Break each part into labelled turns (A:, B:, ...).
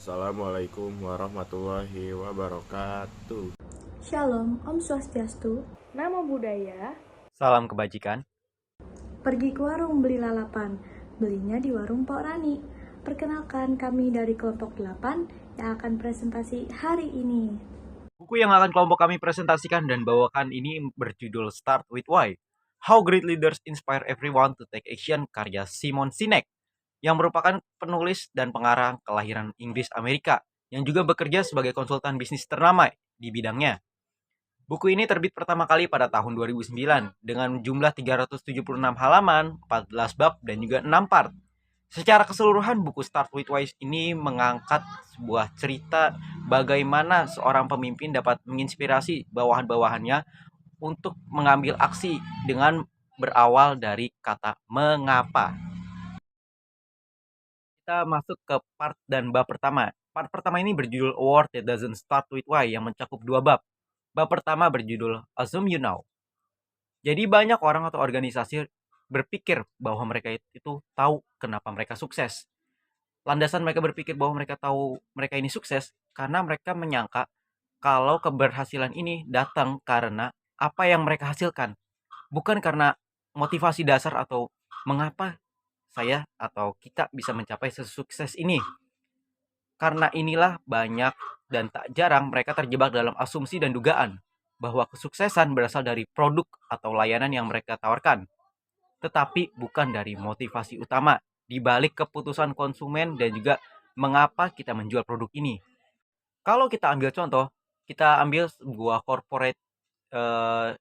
A: Assalamualaikum warahmatullahi wabarakatuh.
B: Shalom, Om Swastiastu.
C: Namo Buddhaya.
D: Salam kebajikan.
B: Pergi ke warung beli lalapan, belinya di warung Pok Rani. Perkenalkan, kami dari kelompok 8 yang akan presentasi hari ini.
D: Buku yang akan kelompok kami presentasikan dan bawakan ini berjudul Start with Why. How Great Leaders Inspire Everyone to Take Action, karya Simon Sinek, yang merupakan penulis dan pengarang kelahiran Inggris Amerika, yang juga bekerja sebagai konsultan bisnis ternama di bidangnya. Buku ini terbit pertama kali pada tahun 2009 dengan jumlah 376 halaman, 14 bab, dan juga 6 part. Secara keseluruhan, buku Start with Why ini mengangkat sebuah cerita bagaimana seorang pemimpin dapat menginspirasi bawahan-bawahannya untuk mengambil aksi dengan berawal dari kata mengapa. Kita masuk ke part dan bab pertama. Part pertama ini berjudul A War That Doesn't Start With Why, yang mencakup 2 bab. Bab pertama berjudul Assume You Know. Jadi banyak orang atau organisasi berpikir bahwa mereka itu tahu kenapa mereka sukses. Landasan mereka berpikir bahwa mereka tahu mereka ini sukses karena mereka menyangka kalau keberhasilan ini datang karena apa yang mereka hasilkan, bukan karena motivasi dasar atau mengapa saya atau kita bisa mencapai sesukses ini. Karena inilah banyak dan tak jarang mereka terjebak dalam asumsi dan dugaan bahwa kesuksesan berasal dari produk atau layanan yang mereka tawarkan, tetapi bukan dari motivasi utama di balik keputusan konsumen dan juga mengapa kita menjual produk ini. Kalau kita ambil contoh, kita ambil sebuah corporate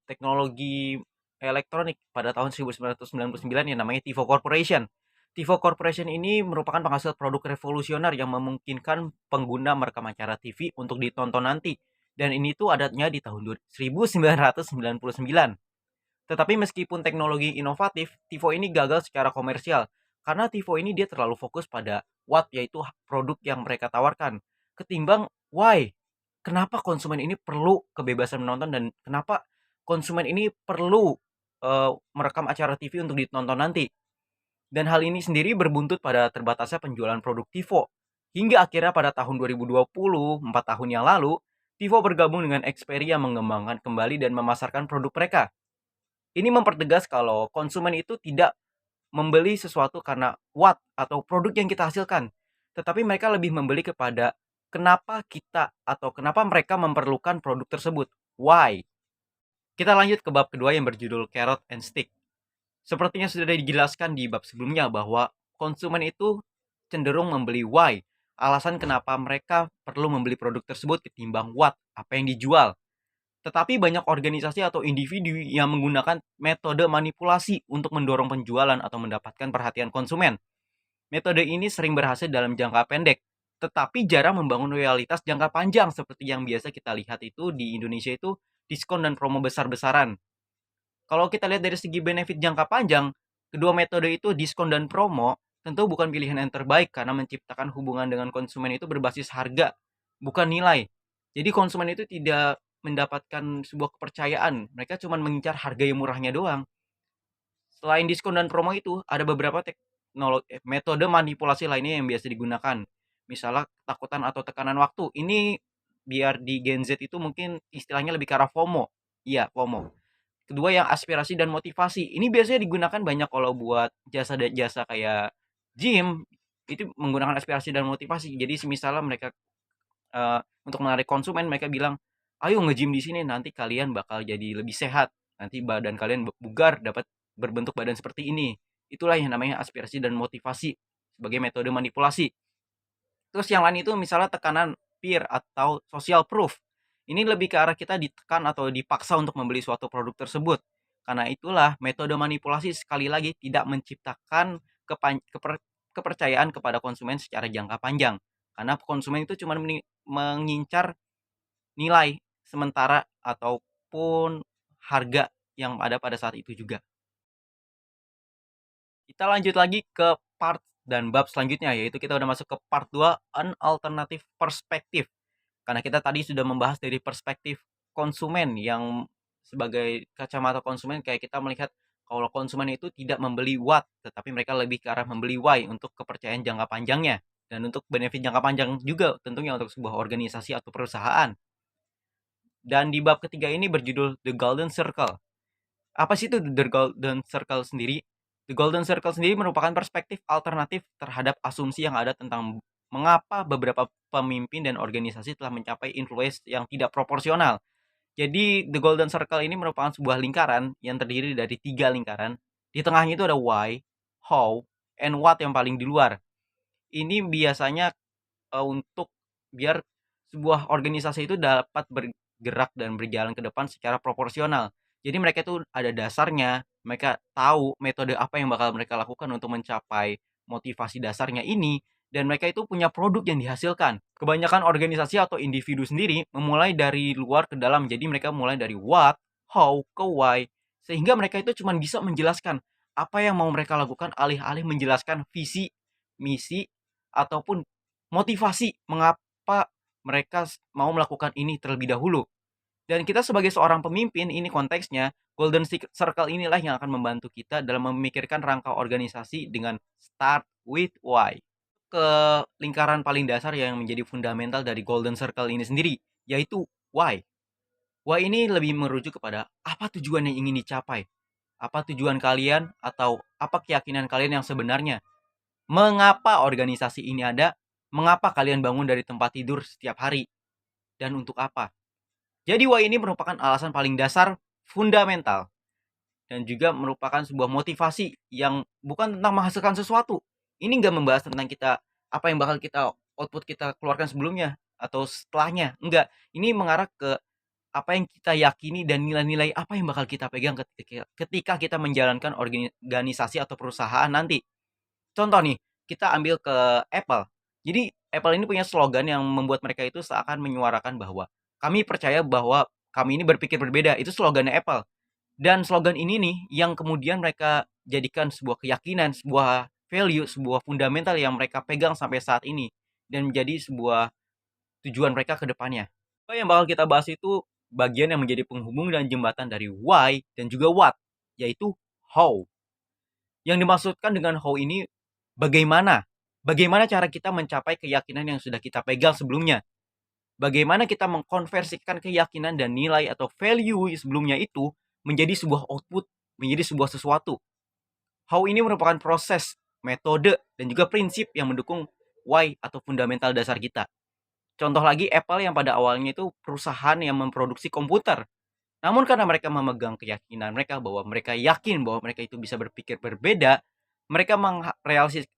D: teknologi elektronik pada tahun 1999 yang namanya TiVo Corporation. TiVo Corporation ini merupakan penghasil produk revolusioner yang memungkinkan pengguna merekam acara TV untuk ditonton nanti. Dan ini tuh adanya di tahun 1999. Tetapi meskipun teknologi inovatif, TiVo ini gagal secara komersial. Karena TiVo ini dia terlalu fokus pada what, yaitu produk yang mereka tawarkan, ketimbang why. Kenapa konsumen ini perlu kebebasan menonton dan kenapa konsumen ini perlu merekam acara TV untuk ditonton nanti. Dan hal ini sendiri berbuntut pada terbatasnya penjualan produk TiVo. Hingga akhirnya pada tahun 2020, 4 tahun yang lalu, TiVo bergabung dengan Xperia mengembangkan kembali dan memasarkan produk mereka. Ini mempertegas kalau konsumen itu tidak membeli sesuatu karena what atau produk yang kita hasilkan, tetapi mereka lebih membeli kepada kenapa kita atau kenapa mereka memerlukan produk tersebut. Why? Kita lanjut ke bab kedua yang berjudul Carrot and Stick. Sepertinya sudah dijelaskan di bab sebelumnya bahwa konsumen itu cenderung membeli why, alasan kenapa mereka perlu membeli produk tersebut ketimbang what, apa yang dijual. Tetapi banyak organisasi atau individu yang menggunakan metode manipulasi untuk mendorong penjualan atau mendapatkan perhatian konsumen. Metode ini sering berhasil dalam jangka pendek, tetapi jarang membangun loyalitas jangka panjang seperti yang biasa kita lihat itu di Indonesia itu diskon dan promo besar-besaran. Kalau kita lihat dari segi benefit jangka panjang, kedua metode itu diskon dan promo tentu bukan pilihan yang terbaik karena menciptakan hubungan dengan konsumen itu berbasis harga, bukan nilai. Jadi konsumen itu tidak mendapatkan sebuah kepercayaan, mereka cuma mengincar harga yang murahnya doang. Selain diskon dan promo itu, ada beberapa metode manipulasi lainnya yang biasa digunakan. Misalnya ketakutan atau tekanan waktu. Ini biar di Gen Z itu mungkin istilahnya lebih ke arah FOMO. Iya, FOMO. Kedua yang aspirasi dan motivasi. Ini biasanya digunakan banyak kalau buat jasa-jasa kayak gym, itu menggunakan aspirasi dan motivasi. Jadi misalnya mereka untuk menarik konsumen mereka bilang, "Ayo nge-gym di sini nanti kalian bakal jadi lebih sehat. Nanti badan kalian bugar, dapat berbentuk badan seperti ini." Itulah yang namanya aspirasi dan motivasi sebagai metode manipulasi. Terus yang lain itu misalnya tekanan peer atau social proof. Ini lebih ke arah kita ditekan atau dipaksa untuk membeli suatu produk tersebut. Karena itulah metode manipulasi sekali lagi tidak menciptakan kepercayaan kepada konsumen secara jangka panjang. Karena konsumen itu cuma mengincar nilai sementara ataupun harga yang ada pada saat itu juga. Kita lanjut lagi ke part dan bab selanjutnya, yaitu kita udah masuk ke part 2, an alternative perspective. Karena kita tadi sudah membahas dari perspektif konsumen yang sebagai kacamata konsumen kayak kita melihat kalau konsumen itu tidak membeli what, tetapi mereka lebih ke arah membeli why untuk kepercayaan jangka panjangnya. dan untuk benefit jangka panjang juga tentunya untuk sebuah organisasi atau perusahaan. Dan di bab ketiga ini berjudul The Golden Circle. Apa sih itu The Golden Circle sendiri? The Golden Circle sendiri merupakan perspektif alternatif terhadap asumsi yang ada tentang mengapa beberapa pemimpin dan organisasi telah mencapai influence yang tidak proporsional. Jadi The Golden Circle ini merupakan sebuah lingkaran yang terdiri dari 3 lingkaran. Di tengahnya itu ada why, how, and what yang paling di luar. Ini biasanya untuk biar sebuah organisasi itu dapat bergerak dan berjalan ke depan secara proporsional. Jadi mereka itu ada dasarnya, mereka tahu metode apa yang bakal mereka lakukan untuk mencapai motivasi dasarnya ini, dan mereka itu punya produk yang dihasilkan. Kebanyakan organisasi atau individu sendiri memulai dari luar ke dalam, jadi mereka mulai dari what, how, ke why, sehingga mereka itu cuma bisa menjelaskan apa yang mau mereka lakukan alih-alih menjelaskan visi, misi, ataupun motivasi mengapa mereka mau melakukan ini terlebih dahulu. Dan kita sebagai seorang pemimpin, ini konteksnya, Golden Circle inilah yang akan membantu kita dalam memikirkan rangka organisasi dengan start with why. Ke lingkaran paling dasar yang menjadi fundamental dari Golden Circle ini sendiri, yaitu why. Why ini lebih merujuk kepada apa tujuan yang ingin dicapai, apa tujuan kalian atau apa keyakinan kalian yang sebenarnya. Mengapa organisasi ini ada? Mengapa kalian bangun dari tempat tidur setiap hari? Dan untuk apa? Jadi why ini merupakan alasan paling dasar, fundamental, dan juga merupakan sebuah motivasi yang bukan tentang menghasilkan sesuatu. Ini nggak membahas tentang kita, apa yang bakal kita output kita keluarkan sebelumnya atau setelahnya. Enggak. Ini mengarah ke apa yang kita yakini dan nilai-nilai apa yang bakal kita pegang ketika kita menjalankan organisasi atau perusahaan nanti. Contoh nih, kita ambil ke Apple. Jadi Apple ini punya slogan yang membuat mereka itu seakan menyuarakan bahwa kami percaya bahwa kami ini berpikir berbeda. Itu slogannya Apple. Dan slogan ini nih yang kemudian mereka jadikan sebuah keyakinan, sebuah value, sebuah fundamental yang mereka pegang sampai saat ini. Dan menjadi sebuah tujuan mereka ke depannya. Yang bakal kita bahas itu bagian yang menjadi penghubung dan jembatan dari why dan juga what, yaitu how. Yang dimaksudkan dengan how ini bagaimana? Bagaimana cara kita mencapai keyakinan yang sudah kita pegang sebelumnya? Bagaimana kita mengkonversikan keyakinan dan nilai atau value sebelumnya itu menjadi sebuah output, menjadi sebuah sesuatu. How ini merupakan proses, metode, dan juga prinsip yang mendukung why atau fundamental dasar kita. Contoh lagi Apple yang pada awalnya itu perusahaan yang memproduksi komputer. Namun karena mereka memegang keyakinan mereka bahwa mereka yakin bahwa mereka itu bisa berpikir berbeda, mereka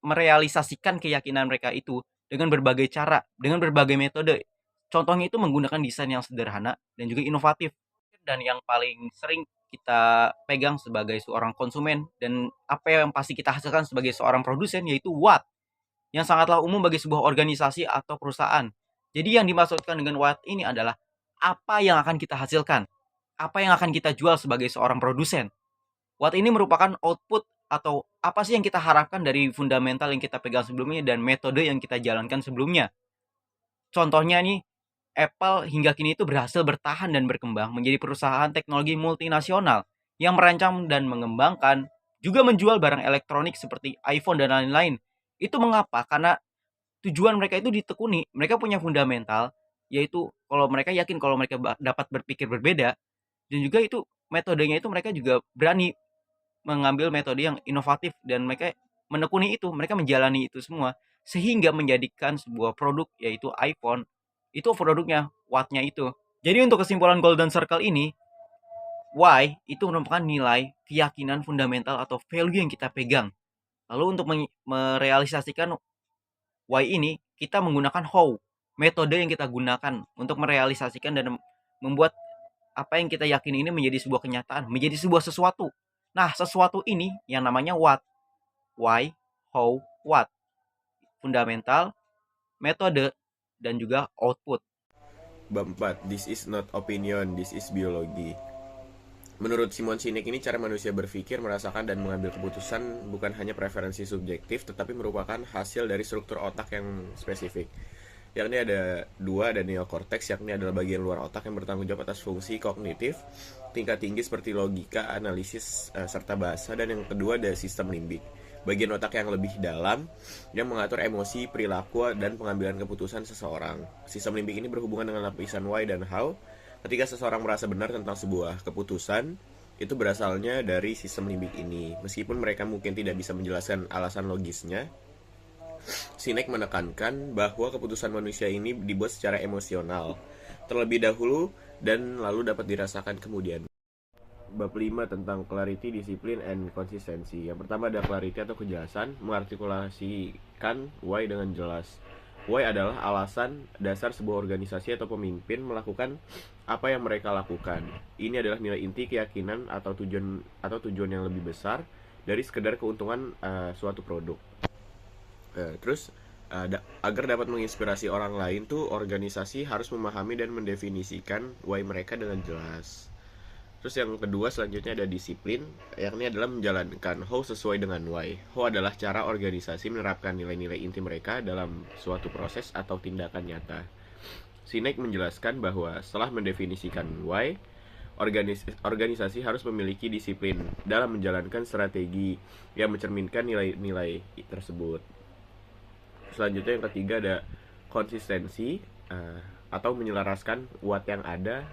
D: merealisasikan keyakinan mereka itu dengan berbagai cara, dengan berbagai metode. Contohnya itu menggunakan desain yang sederhana dan juga inovatif. Dan yang paling sering kita pegang sebagai seorang konsumen dan apa yang pasti kita hasilkan sebagai seorang produsen yaitu what, yang sangatlah umum bagi sebuah organisasi atau perusahaan. Jadi yang dimaksudkan dengan what ini adalah apa yang akan kita hasilkan, apa yang akan kita jual sebagai seorang produsen. What ini merupakan output atau apa sih yang kita harapkan dari fundamental yang kita pegang sebelumnya dan metode yang kita jalankan sebelumnya. Contohnya nih, Apple hingga kini itu berhasil bertahan dan berkembang menjadi perusahaan teknologi multinasional yang merancang dan mengembangkan, juga menjual barang elektronik seperti iPhone dan lain-lain. Itu mengapa? Karena tujuan mereka itu ditekuni, mereka punya fundamental, yaitu kalau mereka yakin kalau mereka dapat berpikir berbeda, dan juga itu metodenya itu mereka juga berani mengambil metode yang inovatif dan mereka menekuni itu, mereka menjalani itu semua sehingga menjadikan sebuah produk yaitu iPhone itu produknya, what-nya itu. Jadi untuk kesimpulan Golden Circle ini, why itu merupakan nilai, keyakinan fundamental atau value yang kita pegang. Lalu untuk merealisasikan why ini, kita menggunakan how, metode yang kita gunakan untuk merealisasikan dan membuat apa yang kita yakini ini menjadi sebuah kenyataan, menjadi sebuah sesuatu. Nah, sesuatu ini yang namanya what, why, how, what. Fundamental, metode, dan juga output.
A: Bab 4, this is not opinion, this is biologi. Menurut Simon Sinek ini cara manusia berpikir, merasakan, dan mengambil keputusan bukan hanya preferensi subjektif, tetapi merupakan hasil dari struktur otak yang spesifik. Yakni ada dua, ada neokortex, yakni adalah bagian luar otak yang bertanggung jawab atas fungsi kognitif tingkat tinggi seperti logika, analisis, serta bahasa. Dan yang kedua ada sistem limbik, bagian otak yang lebih dalam yang mengatur emosi, perilaku, dan pengambilan keputusan seseorang. Sistem limbik ini berhubungan dengan lapisan why dan how. Ketika seseorang merasa benar tentang sebuah keputusan, itu berasalnya dari sistem limbik ini. Meskipun mereka mungkin tidak bisa menjelaskan alasan logisnya, Sinek menekankan bahwa keputusan manusia ini dibuat secara emosional, terlebih dahulu dan lalu dapat dirasakan kemudian. Bab 5 tentang clarity, disiplin, and konsistensi. Yang pertama ada clarity atau kejelasan, mengartikulasikan why dengan jelas. Why adalah alasan dasar sebuah organisasi atau pemimpin melakukan apa yang mereka lakukan. Ini adalah nilai inti, keyakinan, atau tujuan yang lebih besar dari sekedar keuntungan suatu produk. Agar dapat menginspirasi orang lain tuh, organisasi harus memahami dan mendefinisikan why mereka dengan jelas. Terus yang kedua selanjutnya ada disiplin, yakni adalah menjalankan how sesuai dengan why. How adalah cara organisasi menerapkan nilai-nilai inti mereka dalam suatu proses atau tindakan nyata. Sinek menjelaskan bahwa setelah mendefinisikan why, organisasi harus memiliki disiplin dalam menjalankan strategi yang mencerminkan nilai-nilai tersebut. Selanjutnya yang ketiga ada konsistensi, atau menyelaraskan what yang ada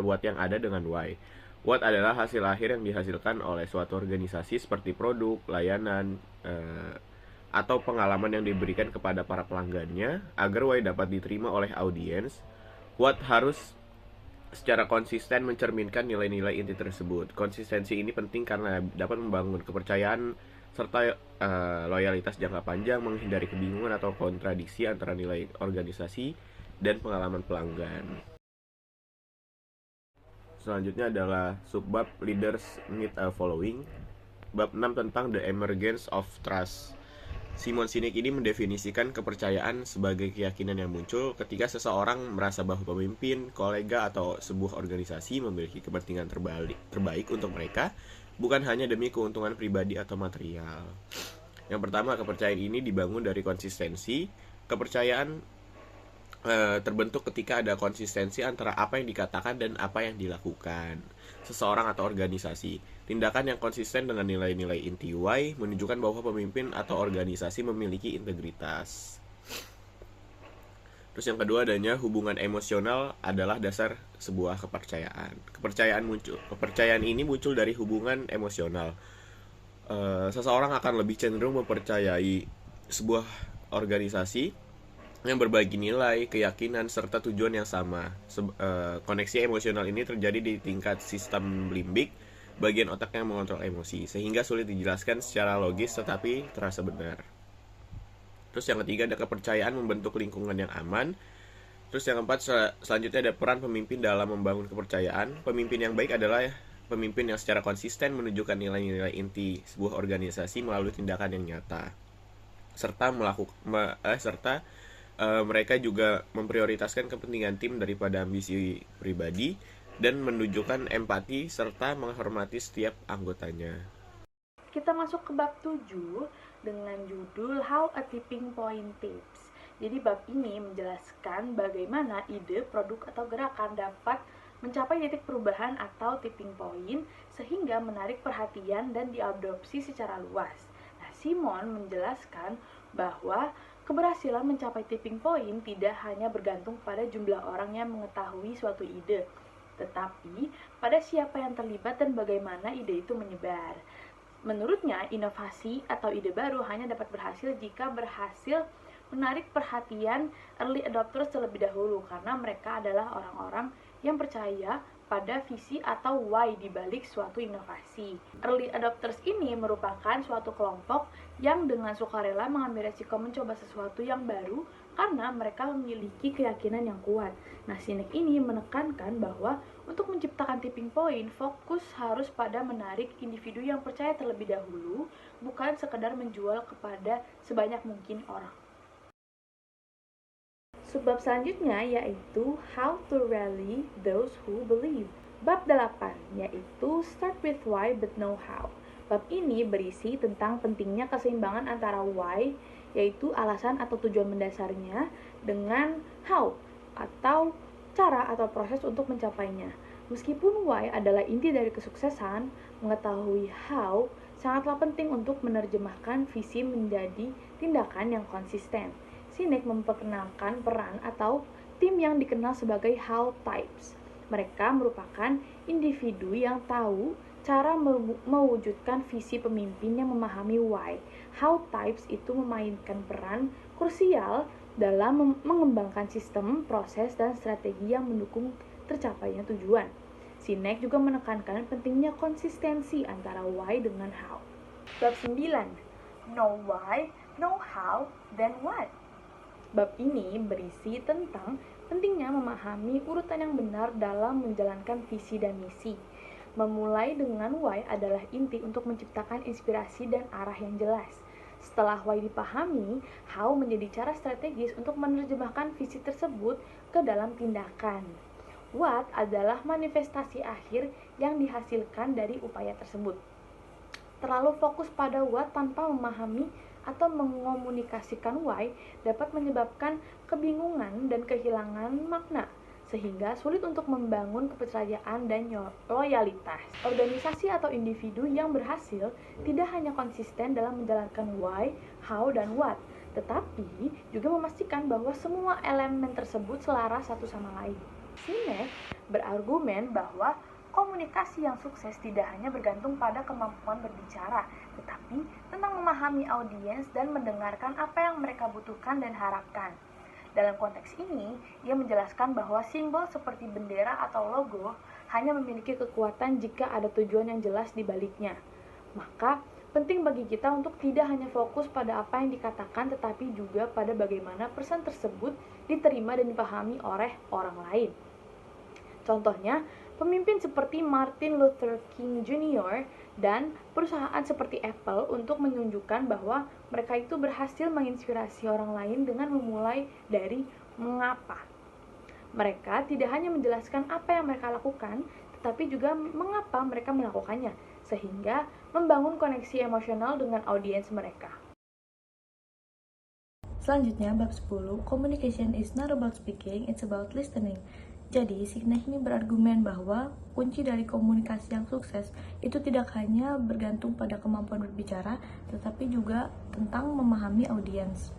A: what yang ada dengan why. What adalah hasil akhir yang dihasilkan oleh suatu organisasi seperti produk, layanan, atau pengalaman yang diberikan kepada para pelanggannya agar why dapat diterima oleh audiens. What harus secara konsisten mencerminkan nilai-nilai inti tersebut. Konsistensi ini penting karena dapat membangun kepercayaan serta loyalitas jangka panjang, menghindari kebingungan atau kontradiksi antara nilai organisasi dan pengalaman pelanggan. Selanjutnya adalah subbab leaders need a following. Bab 6 tentang the emergence of trust. Simon Sinek ini mendefinisikan kepercayaan sebagai keyakinan yang muncul ketika seseorang merasa bahwa pemimpin, kolega, atau sebuah organisasi memiliki kepentingan terbaik untuk mereka, bukan hanya demi keuntungan pribadi atau material. Yang pertama, kepercayaan ini dibangun dari konsistensi. Kepercayaan terbentuk ketika ada konsistensi antara apa yang dikatakan dan apa yang dilakukan seseorang atau organisasi. Tindakan yang konsisten dengan nilai-nilai inti why menunjukkan bahwa pemimpin atau organisasi memiliki integritas. Terus yang kedua adanya hubungan emosional adalah dasar sebuah kepercayaan. Kepercayaan ini muncul dari hubungan emosional. Seseorang akan lebih cenderung mempercayai sebuah organisasi yang berbagi nilai, keyakinan, serta tujuan yang sama. Koneksi emosional ini terjadi di tingkat sistem limbik, bagian otak yang mengontrol emosi, sehingga sulit dijelaskan secara logis tetapi terasa benar. Terus yang ketiga ada kepercayaan membentuk lingkungan yang aman. Terus yang keempat selanjutnya ada peran pemimpin dalam membangun kepercayaan. Pemimpin yang baik adalah pemimpin yang secara konsisten menunjukkan nilai-nilai inti sebuah organisasi melalui tindakan yang nyata, serta mereka juga memprioritaskan kepentingan tim daripada ambisi pribadi dan menunjukkan empati serta menghormati setiap anggotanya.
B: Kita masuk ke bab 7 dengan judul How a Tipping Point Tips. Jadi bab ini menjelaskan bagaimana ide, produk, atau gerakan dapat mencapai titik perubahan atau tipping point sehingga menarik perhatian dan diadopsi secara luas. Nah, Simon menjelaskan bahwa keberhasilan mencapai tipping point tidak hanya bergantung pada jumlah orang yang mengetahui suatu ide, tetapi pada siapa yang terlibat dan bagaimana ide itu menyebar. Menurutnya, inovasi atau ide baru hanya dapat berhasil jika berhasil menarik perhatian early adopters terlebih dahulu, karena mereka adalah orang-orang yang percaya pada visi atau why di balik suatu inovasi. Early adopters ini merupakan suatu kelompok yang dengan sukarela mengambil resiko mencoba sesuatu yang baru karena mereka memiliki keyakinan yang kuat. Nah, Sinek ini menekankan bahwa untuk menciptakan tipping point, fokus harus pada menarik individu yang percaya terlebih dahulu, bukan sekedar menjual kepada sebanyak mungkin orang. Subbab selanjutnya yaitu How to Rally Those Who Believe. Bab 8 yaitu Start with Why but Know How. Bab ini berisi tentang pentingnya keseimbangan antara why, yaitu alasan atau tujuan mendasarnya, dengan how atau cara atau proses untuk mencapainya. Meskipun why adalah inti dari kesuksesan, mengetahui how sangatlah penting untuk menerjemahkan visi menjadi tindakan yang konsisten. Sinek memperkenalkan peran atau tim yang dikenal sebagai how types. Mereka merupakan individu yang tahu cara mewujudkan visi pemimpin yang memahami why. How types itu memainkan peran krusial dalam mengembangkan sistem, proses, dan strategi yang mendukung tercapainya tujuan. Sinek juga menekankan pentingnya konsistensi antara why dengan how. Bab 9. Know why, know how, then what? Bab ini berisi tentang pentingnya memahami urutan yang benar dalam menjalankan visi dan misi. Memulai dengan why adalah inti untuk menciptakan inspirasi dan arah yang jelas. Setelah why dipahami, how menjadi cara strategis untuk menerjemahkan visi tersebut ke dalam tindakan. What adalah manifestasi akhir yang dihasilkan dari upaya tersebut. Terlalu fokus pada what tanpa memahami atau mengomunikasikan why dapat menyebabkan kebingungan dan kehilangan makna, sehingga sulit untuk membangun kepercayaan dan loyalitas. Organisasi atau individu yang berhasil tidak hanya konsisten dalam menjalankan why, how, dan what, tetapi juga memastikan bahwa semua elemen tersebut selaras satu sama lain. Sinek berargumen bahwa komunikasi yang sukses tidak hanya bergantung pada kemampuan berbicara, tetapi tentang memahami audiens dan mendengarkan apa yang mereka butuhkan dan harapkan. Dalam konteks ini, ia menjelaskan bahwa simbol seperti bendera atau logo hanya memiliki kekuatan jika ada tujuan yang jelas di baliknya. Maka, penting bagi kita untuk tidak hanya fokus pada apa yang dikatakan, tetapi juga pada bagaimana pesan tersebut diterima dan dipahami oleh orang lain. Contohnya, pemimpin seperti Martin Luther King Jr. dan perusahaan seperti Apple untuk menunjukkan bahwa mereka itu berhasil menginspirasi orang lain dengan memulai dari mengapa. Mereka tidak hanya menjelaskan apa yang mereka lakukan, tetapi juga mengapa mereka melakukannya, sehingga membangun koneksi emosional dengan audiens mereka. Selanjutnya, bab 10, Communication is not about speaking, it's about listening. Jadi, Sinek ini berargumen bahwa kunci dari komunikasi yang sukses itu tidak hanya bergantung pada kemampuan berbicara, tetapi juga tentang memahami audiens.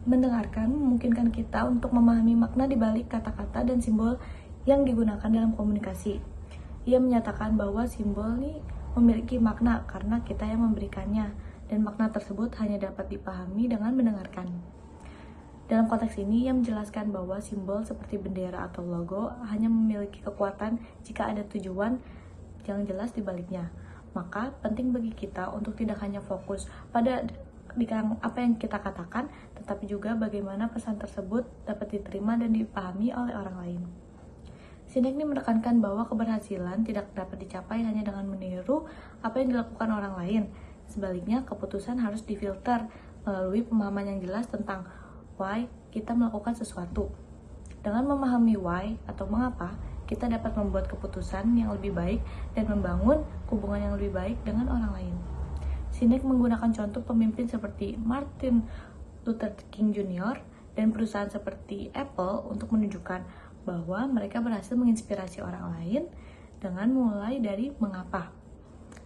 B: Mendengarkan memungkinkan kita untuk memahami makna di balik kata-kata dan simbol yang digunakan dalam komunikasi. Ia menyatakan bahwa simbol ini memiliki makna karena kita yang memberikannya, dan makna tersebut hanya dapat dipahami dengan mendengarkan. Dalam konteks ini, ia menjelaskan bahwa simbol seperti bendera atau logo hanya memiliki kekuatan jika ada tujuan yang jelas di baliknya. Maka, penting bagi kita untuk tidak hanya fokus pada apa yang kita katakan, tetapi juga bagaimana pesan tersebut dapat diterima dan dipahami oleh orang lain. Sinek ini menekankan bahwa keberhasilan tidak dapat dicapai hanya dengan meniru apa yang dilakukan orang lain. Sebaliknya, keputusan harus difilter melalui pemahaman yang jelas tentang why kita melakukan sesuatu. Dengan memahami why atau mengapa, kita dapat membuat keputusan yang lebih baik dan membangun hubungan yang lebih baik dengan orang lain. Sinek menggunakan contoh pemimpin seperti Martin Luther King Jr. dan perusahaan seperti Apple untuk menunjukkan bahwa mereka berhasil menginspirasi orang lain dengan mulai dari mengapa.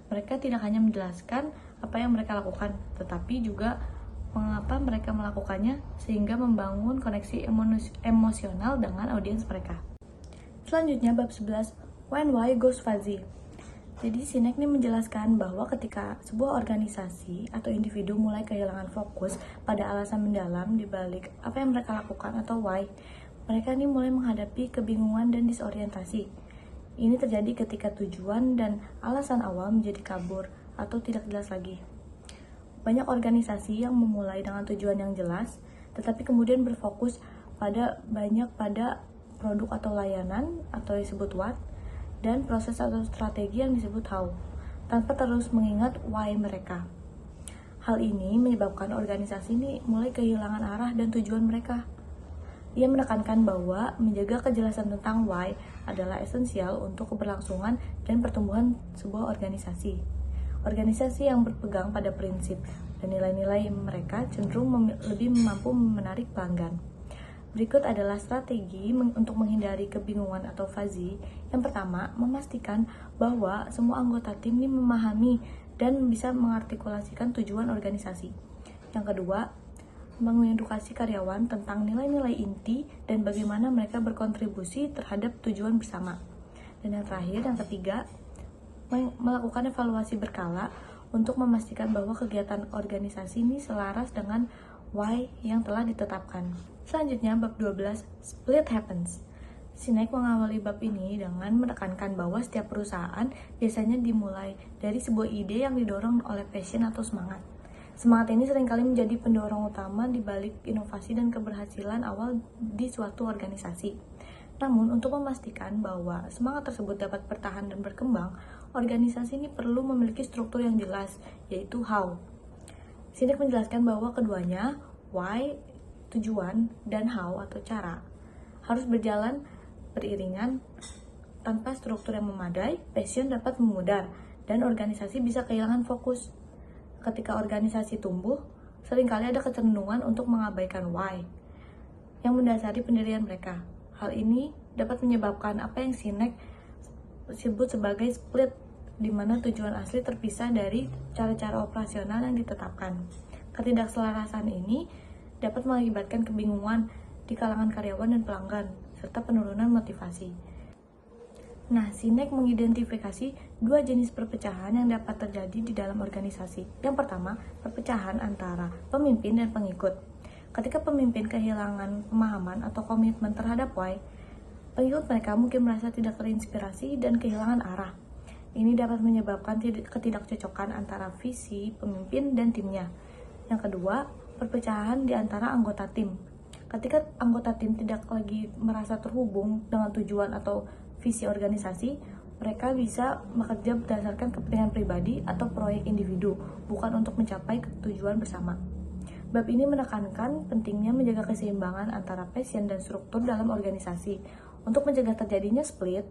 B: Mereka tidak hanya menjelaskan apa yang mereka lakukan, tetapi juga mengapa mereka melakukannya sehingga membangun koneksi emosional dengan audiens mereka. Selanjutnya bab 11, When Why Goes Fuzzy. Jadi Sinek ini menjelaskan bahwa ketika sebuah organisasi atau individu mulai kehilangan fokus pada alasan mendalam di balik apa yang mereka lakukan atau why, mereka ini mulai menghadapi kebingungan dan disorientasi. Ini terjadi ketika tujuan dan alasan awal menjadi kabur atau tidak jelas lagi. Banyak organisasi yang memulai dengan tujuan yang jelas, tetapi kemudian berfokus pada produk atau layanan atau disebut what, dan proses atau strategi yang disebut how, tanpa terus mengingat why mereka. Hal ini menyebabkan organisasi ini mulai kehilangan arah dan tujuan mereka. Ia menekankan bahwa menjaga kejelasan tentang why adalah esensial untuk keberlangsungan dan pertumbuhan sebuah organisasi. Organisasi yang berpegang pada prinsip dan nilai-nilai mereka cenderung lebih mampu menarik pelanggan. Berikut adalah strategi untuk menghindari kebingungan atau fuzzy. Yang pertama, memastikan bahwa semua anggota tim ini memahami dan bisa mengartikulasikan tujuan organisasi. Yang kedua, mengedukasi karyawan tentang nilai-nilai inti dan bagaimana mereka berkontribusi terhadap tujuan bersama. Dan yang terakhir, yang ketiga, melakukan evaluasi berkala untuk memastikan bahwa kegiatan organisasi ini selaras dengan why yang telah ditetapkan. Selanjutnya, bab 12, Split Happens. Sinek mengawali bab ini dengan menekankan bahwa setiap perusahaan biasanya dimulai dari sebuah ide yang didorong oleh passion atau semangat. Semangat ini seringkali menjadi pendorong utama di balik inovasi dan keberhasilan awal di suatu organisasi. Namun, untuk memastikan bahwa semangat tersebut dapat bertahan dan berkembang, organisasi ini perlu memiliki struktur yang jelas, yaitu how. Sinek menjelaskan bahwa keduanya, why, tujuan, dan how atau cara, harus berjalan beriringan. Tanpa struktur yang memadai, passion dapat memudar, dan organisasi bisa kehilangan fokus. Ketika organisasi tumbuh, seringkali ada kecenderungan untuk mengabaikan why yang mendasari pendirian mereka. Hal ini dapat menyebabkan apa yang Sinek sebut sebagai split, di mana tujuan asli terpisah dari cara-cara operasional yang ditetapkan. Ketidakselarasan ini dapat mengakibatkan kebingungan di kalangan karyawan dan pelanggan, serta penurunan motivasi. Nah, Sinek mengidentifikasi dua jenis perpecahan yang dapat terjadi di dalam organisasi. Yang pertama, perpecahan antara pemimpin dan pengikut. Ketika pemimpin kehilangan pemahaman atau komitmen terhadap why, pengikut mereka mungkin merasa tidak terinspirasi dan kehilangan arah. Ini dapat menyebabkan ketidakcocokan antara visi pemimpin dan timnya. Yang kedua, perpecahan di antara anggota tim. Ketika anggota tim tidak lagi merasa terhubung dengan tujuan atau visi organisasi, mereka bisa bekerja berdasarkan kepentingan pribadi atau proyek individu, bukan untuk mencapai tujuan bersama. Bab ini menekankan pentingnya menjaga keseimbangan antara passion dan struktur dalam organisasi. Untuk mencegah terjadinya split,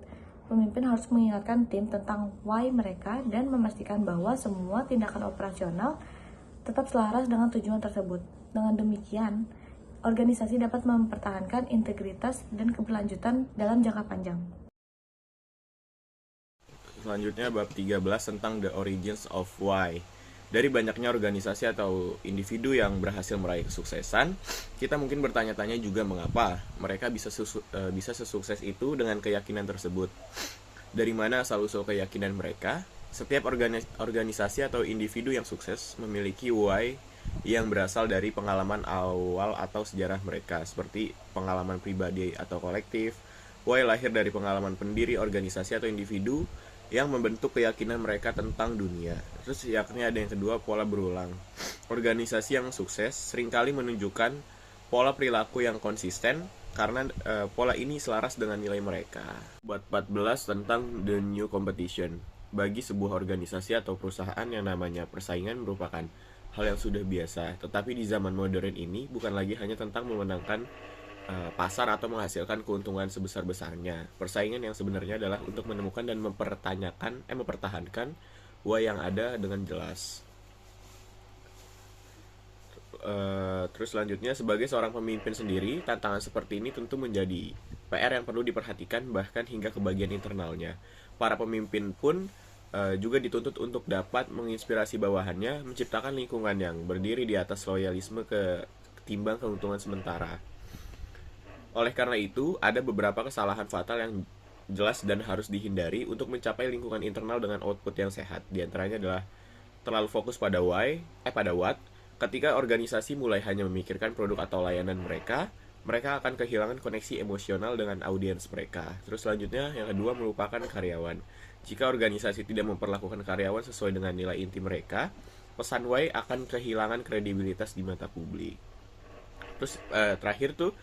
B: pemimpin harus mengingatkan tim tentang why mereka dan memastikan bahwa semua tindakan operasional tetap selaras dengan tujuan tersebut. Dengan demikian, organisasi dapat mempertahankan integritas dan keberlanjutan dalam jangka panjang.
A: Selanjutnya bab 13 tentang the origins of why. Dari banyaknya organisasi atau individu yang berhasil meraih kesuksesan, kita mungkin bertanya-tanya juga mengapa mereka bisa sesukses itu dengan keyakinan tersebut. Dari mana asal-usul keyakinan mereka? Setiap organisasi atau individu yang sukses memiliki why yang berasal dari pengalaman awal atau sejarah mereka, seperti pengalaman pribadi atau kolektif. Why lahir dari pengalaman pendiri organisasi atau individu yang membentuk keyakinan mereka tentang dunia. Terus yakni ada yang kedua, pola berulang. Organisasi yang sukses seringkali menunjukkan pola perilaku yang konsisten karena pola ini selaras dengan nilai mereka. Bab 14 tentang the new competition. Bagi sebuah organisasi atau perusahaan yang namanya persaingan merupakan hal yang sudah biasa, tetapi di zaman modern ini bukan lagi hanya tentang memenangkan pasar atau menghasilkan keuntungan sebesar-besarnya. Persaingan yang sebenarnya adalah untuk menemukan dan mempertahankan why yang ada dengan jelas. Terus selanjutnya, sebagai seorang pemimpin sendiri, tantangan seperti ini tentu menjadi PR yang perlu diperhatikan bahkan hingga ke bagian internalnya. Para pemimpin pun juga dituntut untuk dapat menginspirasi bawahannya, menciptakan lingkungan yang berdiri di atas loyalisme ketimbang keuntungan sementara. Oleh karena itu, ada beberapa kesalahan fatal yang jelas dan harus dihindari untuk mencapai lingkungan internal dengan output yang sehat. Di antaranya adalah terlalu fokus pada what. Ketika organisasi mulai hanya memikirkan produk atau layanan mereka akan kehilangan koneksi emosional dengan audiens mereka. Terus selanjutnya, yang kedua, melupakan karyawan. Jika organisasi tidak memperlakukan karyawan sesuai dengan nilai inti mereka, pesan why akan kehilangan kredibilitas di mata publik. Terus terakhir tuh,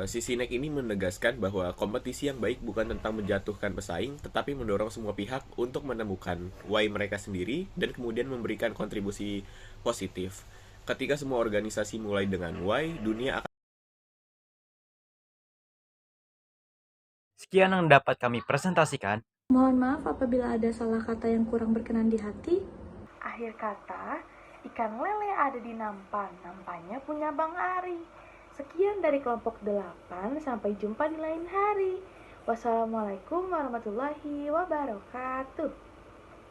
A: si Sinek ini menegaskan bahwa kompetisi yang baik bukan tentang menjatuhkan pesaing, tetapi mendorong semua pihak untuk menemukan why mereka sendiri dan kemudian memberikan kontribusi positif. Ketika semua organisasi mulai dengan why, dunia akan...
D: Sekian yang dapat kami presentasikan.
B: Mohon maaf apabila ada salah kata yang kurang berkenan di hati. Akhir kata, ikan lele ada di nampan, nampannya punya Bang Ari. Sekian dari kelompok 8, sampai jumpa di lain hari. Wassalamualaikum warahmatullahi wabarakatuh.